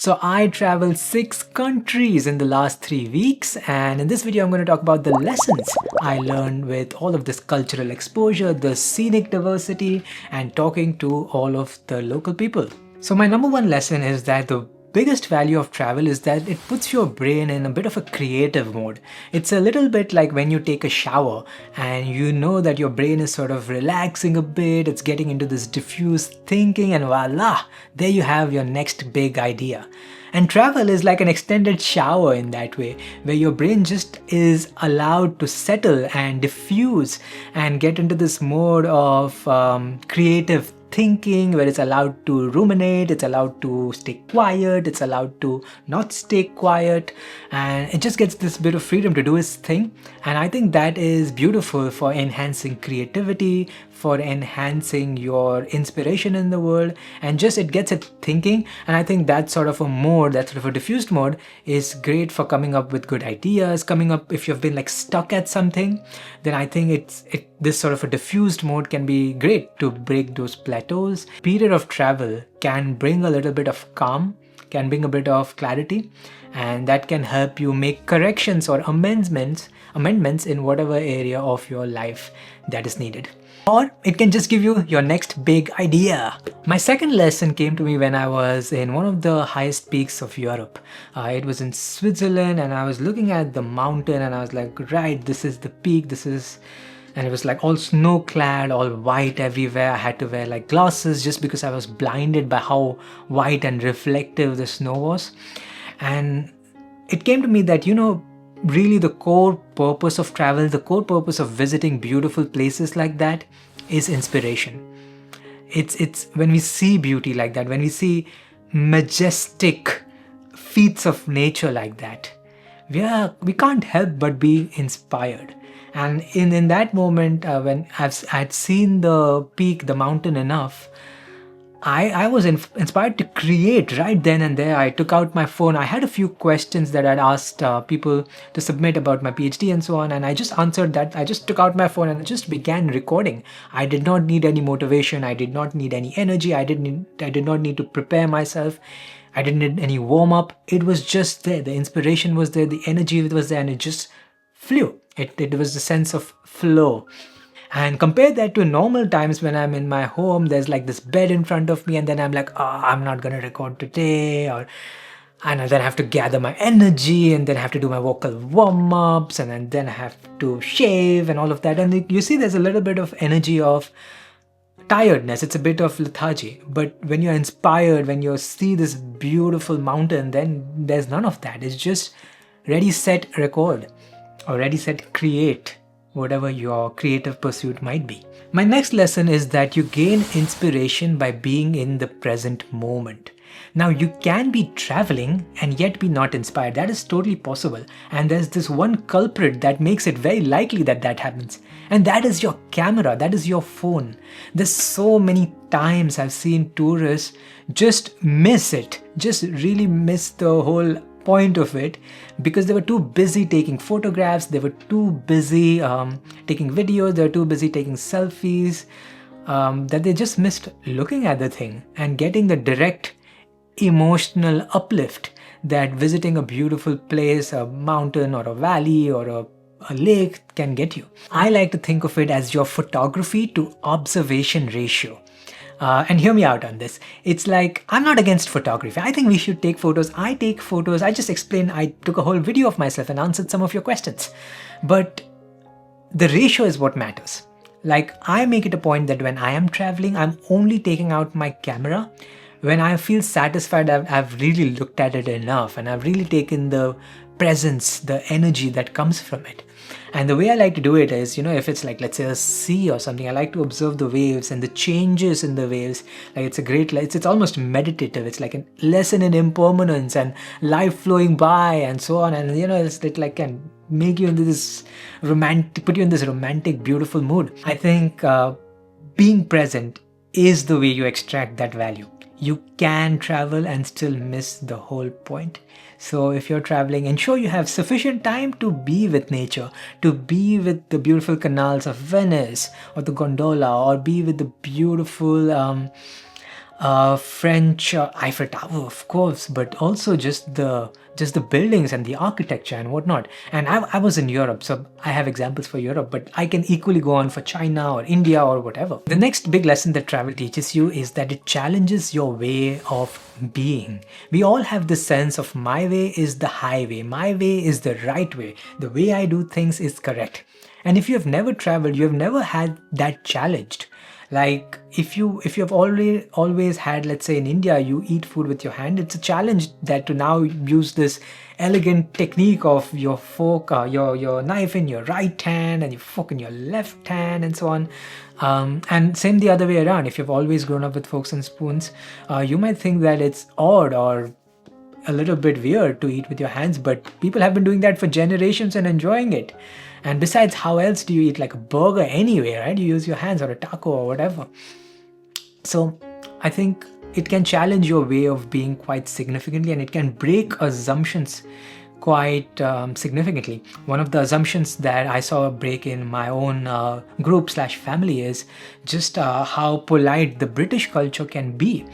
So I traveled 6 countries in the last 3 weeks, and in this video I'm going to talk about the lessons I learned with all of this cultural exposure, the scenic diversity, and talking to all of the local people. So my number one lesson is that the biggest value of travel is that it puts your brain in a bit of a creative mode. It's a little bit like when you take a shower and you know that your brain is sort of relaxing a bit, it's getting into this diffuse thinking, and voila, there you have your next big idea. And travel is like an extended shower in that way, where your brain just is allowed to settle and diffuse and get into this mode of creative thinking, where it's allowed to ruminate, it's allowed to stay quiet, it's allowed to not stay quiet, and it just gets this bit of freedom to do its thing. And I think that is beautiful for enhancing creativity, for enhancing your inspiration in the world, and just it gets it thinking. And I think that sort of a mode, that sort of a diffused mode, is great for coming up with good ideas, coming up if you've been like stuck at something, then I think this sort of a diffused mode can be great to break those plateaus. Period of travel can bring a little bit of calm, can bring a bit of clarity, and that can help you make corrections or amendments in whatever area of your life that is needed. Or it can just give you your next big idea. My second lesson came to me when I was in one of the highest peaks of Europe. It was in Switzerland, and I was looking at the mountain and I was like, right, this is the peak, and it was like all snow clad, all white everywhere. I had to wear like glasses just because I was blinded by how white and reflective the snow was. And it came to me that, really the core purpose of travel, the core purpose of visiting beautiful places like that is inspiration. It's when we see beauty like that, when we see majestic feats of nature like that, we can't help but be inspired. And in that moment, when I'd seen the peak, the mountain enough, I was inspired to create right then and there. I took out my phone. I had a few questions that I'd asked people to submit about my PhD and so on, and I just answered that. I just took out my phone and just began recording. I did not need any motivation. I did not need any energy. I did not need to prepare myself. I didn't need any warm up. It was just there. The inspiration was there. The energy was there, and it just flew. It was the sense of flow. And compare that to normal times when I'm in my home, there's like this bed in front of me, and then I'm like, I'm not going to record today, and then I have to gather my energy, and then I have to do my vocal warm-ups, and then I have to shave and all of that. And you see there's a little bit of energy of tiredness, it's a bit of lethargy. But when you're inspired, when you see this beautiful mountain, then there's none of that. It's just ready, set, record, or ready, set, create, whatever your creative pursuit might be. My next lesson is that you gain inspiration by being in the present moment. Now, you can be traveling and yet be not inspired. That is totally possible. And there's this one culprit that makes it very likely that that happens. And that is your camera, that is your phone. There's so many times I've seen tourists just miss it, just really miss the whole point of it, because they were too busy taking photographs, they were too busy taking videos, they were too busy taking selfies, that they just missed looking at the thing and getting the direct emotional uplift that visiting a beautiful place, a mountain or a valley or a lake can get you. I like to think of it as your photography to observation ratio. And hear me out on this. It's like, I'm not against photography. I think we should take photos. I take photos. I just explained, I took a whole video of myself and answered some of your questions. But the ratio is what matters. Like, I make it a point that when I am traveling, I'm only taking out my camera when I feel satisfied I've really looked at it enough and I've really taken the presence, the energy that comes from it. And the way I like to do it is, if it's like, let's say a sea or something, I like to observe the waves and the changes in the waves. Like, it's almost meditative. It's like a lesson in impermanence and life flowing by and so on. And, it like can make you into this put you in this romantic, beautiful mood. I think being present is the way you extract that value. You can travel and still miss the whole point. So if you're traveling, ensure you have sufficient time to be with nature, to be with the beautiful canals of Venice or the gondola, or be with the beautiful French Eiffel Tower, of course, but also just the buildings and the architecture and whatnot. And I was in Europe, so I have examples for Europe, but I can equally go on for China or India or whatever. The next big lesson that travel teaches you is that it challenges your way of being. We all have this sense of my way is the highway, my way is the right way, the way I do things is correct. And if you have never traveled, you have never had that challenged. Like if you have always had, let's say in India, you eat food with your hand, it's a challenge that to now use this elegant technique of your fork, your knife in your right hand and your fork in your left hand and so on. And same the other way around. If you've always grown up with forks and spoons, you might think that it's odd or a little bit weird to eat with your hands, but people have been doing that for generations and enjoying it. And besides, how else do you eat like a burger anyway, right? You use your hands, or a taco or whatever. So I think it can challenge your way of being quite significantly, and it can break assumptions quite significantly. One of the assumptions that I saw a break in my own group/family is just how polite the British culture can be.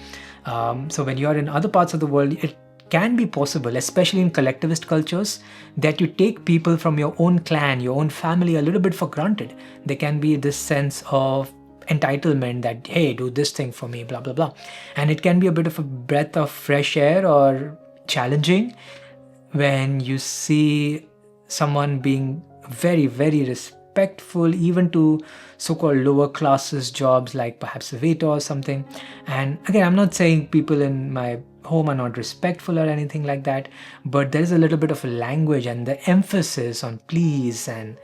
So when you're in other parts of the world, it can be possible, especially in collectivist cultures, that you take people from your own clan, your own family a little bit for granted. There can be this sense of entitlement that, hey, do this thing for me, blah, blah, blah. And it can be a bit of a breath of fresh air or challenging when you see someone being very, very respectful, even to so-called lower classes jobs like perhaps a waiter or something. And again, I'm not saying people in my home are not respectful or anything like that, but there is a little bit of a language and the emphasis on please and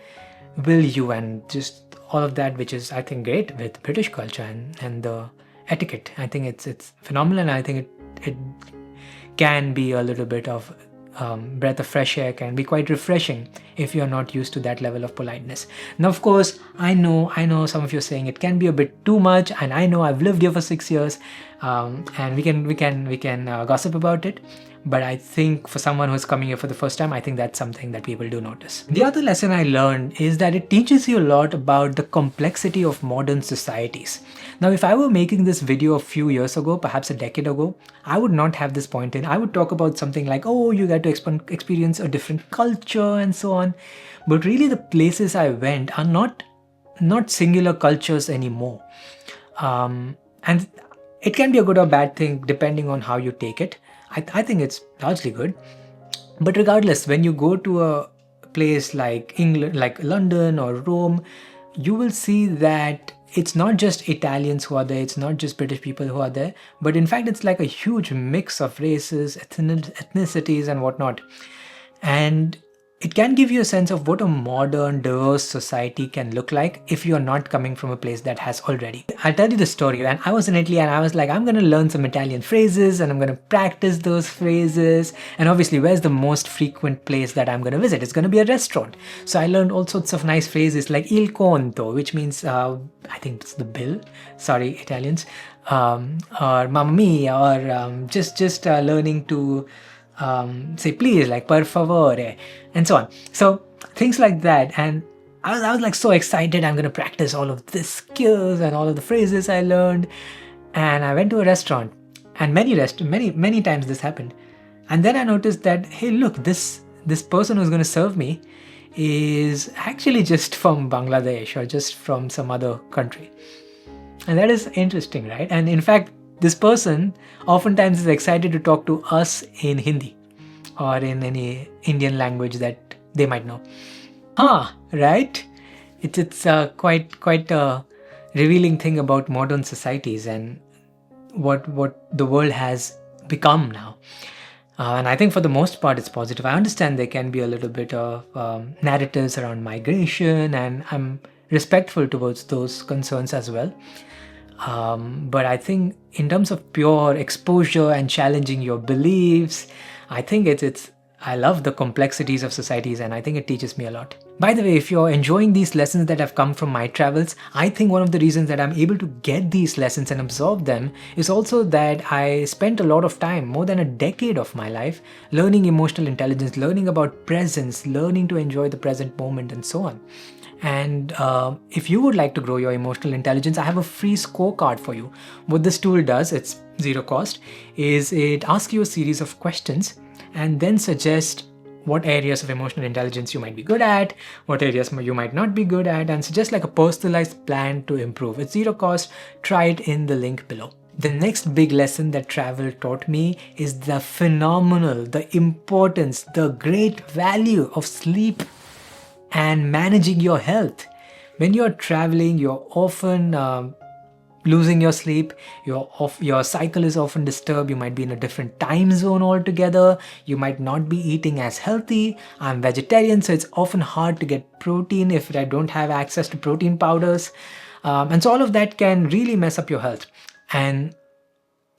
will you and just all of that, which is, I think, great with British culture and the etiquette. I think it's phenomenal, and I think it can be a little bit of breath of fresh air, can be quite refreshing if you're not used to that level of politeness. Now, of course, I know some of you are saying it can be a bit too much, and I know I've lived here for 6 years, and we can gossip about it. But I think for someone who's coming here for the first time, I think that's something that people do notice. The other lesson I learned is that it teaches you a lot about the complexity of modern societies. Now, if I were making this video a few years ago, perhaps a decade ago, I would not have this point in. I would talk about something like, oh, you get to experience a different culture and so on. But really the places I went are not singular cultures anymore. And it can be a good or bad thing depending on how you take it. I think it's largely good. But regardless, when you go to a place like England, like London or Rome, you will see that it's not just Italians who are there, it's not just British people who are there, but in fact, it's like a huge mix of races, ethnicities, and whatnot. And it can give you a sense of what a modern, diverse society can look like if you're not coming from a place that has already. I'll tell you the story. And I was in Italy and I was like, I'm going to learn some Italian phrases and I'm going to practice those phrases. And obviously, where's the most frequent place that I'm going to visit? It's going to be a restaurant. So I learned all sorts of nice phrases like il conto, which means, I think it's the bill. Sorry, Italians. Or mamma mia, or just learning to say please, like per favore, and so on. So things like that. And I was like so excited. I'm going to practice all of these skills and all of the phrases I learned. And I went to a restaurant, and many times this happened. And then I noticed that, hey, look, this person who's going to serve me is actually just from Bangladesh or just from some other country. And that is interesting, right? And in fact, this person oftentimes is excited to talk to us in Hindi or in any Indian language that they might know. Right? It's quite a revealing thing about modern societies and what the world has become now. And I think for the most part, it's positive. I understand there can be a little bit of narratives around migration, and I'm respectful towards those concerns as well. But I think in terms of pure exposure and challenging your beliefs, I think I love the complexities of societies, and I think it teaches me a lot. By the way, if you're enjoying these lessons that have come from my travels, I think one of the reasons that I'm able to get these lessons and absorb them is also that I spent a lot of time, more than a decade of my life, learning emotional intelligence, learning about presence, learning to enjoy the present moment, and so on. And if you would like to grow your emotional intelligence, I have a free scorecard for you. What this tool does, it's zero cost, is it asks you a series of questions and then suggest what areas of emotional intelligence you might be good at, what areas you might not be good at, and suggest like a personalized plan to improve. It's zero cost. Try it in the link below. The next big lesson that travel taught me is the phenomenal, the importance, the great value of sleep and managing your health. When you're traveling, you're often losing your sleep, your cycle is often disturbed, you might be in a different time zone altogether, you might not be eating as healthy. I'm vegetarian, so it's often hard to get protein if I don't have access to protein powders. And so all of that can really mess up your health. And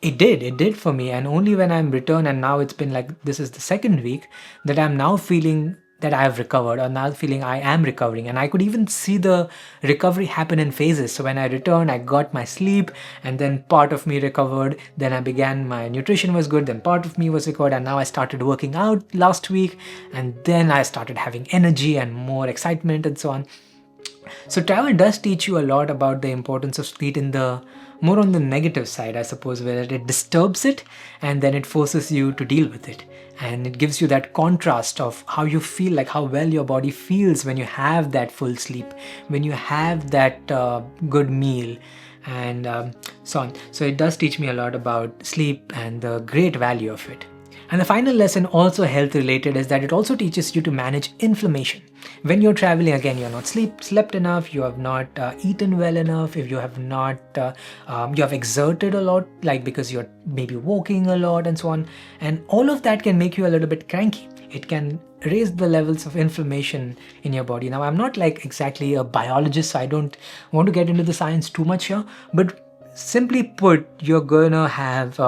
it did for me. And only when I'm returned, and now it's been like, this is the second week, that I'm now feeling that I have recovered, or now feeling I am recovering. And I could even see the recovery happen in phases. So when I returned, I got my sleep, and then part of me recovered. Then I began, my nutrition was good, then part of me was recovered, and now I started working out last week, and then I started having energy and more excitement and so on. So travel does teach you a lot about the importance of sleep in the more on the negative side, I suppose, where it disturbs it and then it forces you to deal with it. And it gives you that contrast of how you feel, like how well your body feels when you have that full sleep, when you have that good meal, and so on. So it does teach me a lot about sleep and the great value of it. And the final lesson, also health related, is that it also teaches you to manage inflammation. When you're traveling, again, you're not slept enough, you have not eaten well enough, if you have not, you have exerted a lot, like because you're maybe walking a lot and so on. And all of that can make you a little bit cranky. It can raise the levels of inflammation in your body. Now, I'm not like exactly a biologist, so I don't want to get into the science too much here, but simply put, you're gonna have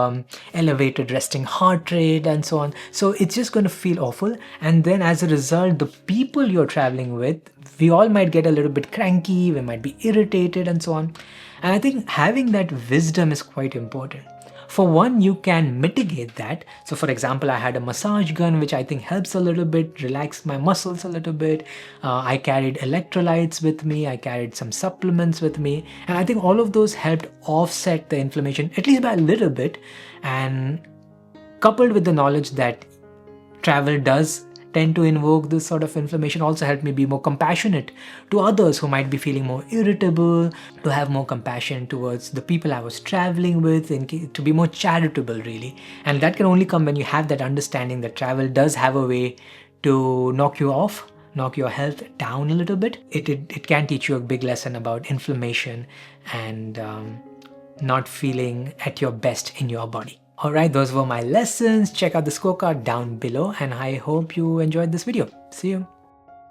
elevated resting heart rate and so on. So it's just gonna feel awful. And then as a result, the people you're traveling with, we all might get a little bit cranky, we might be irritated and so on. And I think having that wisdom is quite important. For one, you can mitigate that. So for example, I had a massage gun, which I think helps a little bit, relax my muscles a little bit. I carried electrolytes with me. I carried some supplements with me. And I think all of those helped offset the inflammation, at least by a little bit. And coupled with the knowledge that travel does tend to invoke this sort of inflammation, also helped me be more compassionate to others who might be feeling more irritable, to have more compassion towards the people I was traveling with, and to be more charitable, really. And that can only come when you have that understanding that travel does have a way to knock you off, knock your health down a little bit. It can teach you a big lesson about inflammation and not feeling at your best in your body. Alright, those were my lessons. Check out the scorecard down below, and I hope you enjoyed this video. See you.